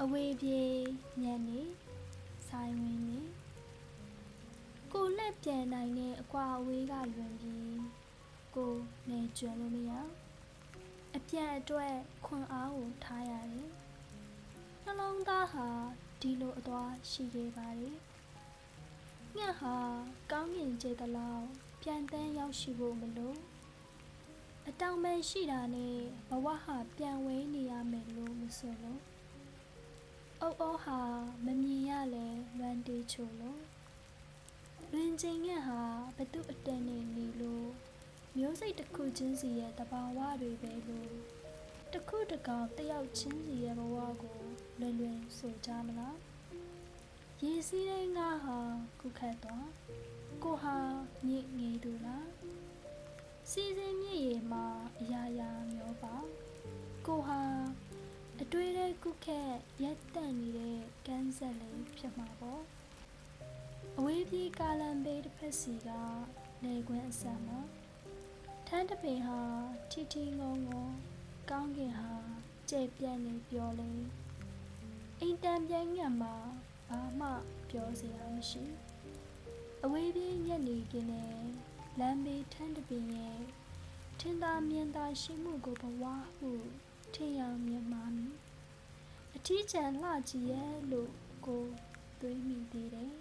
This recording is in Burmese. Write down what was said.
အဝေးပြေးညံ့နေဆိုင်ဝင်နေကိုလက်ပြန်နိုင်တဲ့အကွာအဝေးကလွန်ပြီးကိုနေကျွမ်းလို့မရအပြတ်အတွက်ခွန်အားကိုထားရတယ်နှလုံးသားဟာဒီလိုအသွားရှိခဲ့ပါတယ်ငှက်ဟာကောင်းကင်ကျေသလောက်ပြန်တန်းရောက်ရှိဖို့မလို့အတောင်ပံရှိတာနဲ့ဘဝဟာပြန်ဝဲနေရမယ်လို့မဆိုလို့အုပ်အောဟာမမြင်ရလဲလွမ်းတေးချိုလို့လွင်ကျင်ငှက်ဟာဘသူအတန်နဲ့နေလို့မျိုးစိတ်တစ်ခုချင်းစီရဲ့တဘာဝတွေပဲလို့တစ်ခုတစ်ကောင်တယောက်ချင်းစီရဲ့ဘဝကိုလွယ်လွယ်ဆိုကြမလားရေစီးတဲ့ငါဟာခုခတ်သွားကိုဟာညစ်ငယ်သူလားစီစဉ်မြင့်ရမှာအရာရာမျောပါကိုဟာအတွေ့တဲ့ခုခက်ရက်တန့်နေတဲ့ကန်းဆက်လေးဖြစ်မှာပေါ့အဝေးပြေးကာလံဘေးတစ်ဖက်စီကလေကွင်းအဆက်မှာထန်းတပင်ဟာထီထီငုံငုံကောင်းကင်ဟာကျဲပြန့်နေပြောလေအိမ်တန်ပြန်ငတ်မှာဘာမှပြောစရာမရှိအဝေးပြေးညက်နေကင်းနဲ့လမ်းဘေးထန်းတပင်ရဲ့ထင်သာမြင်သာရှိမှုကိုဘဝဟုထင်ရောက်မြင်မှမည်အထီးကျန်လှကြည့်ရဲ့လို့ကိုတွေးမိသေးတယ်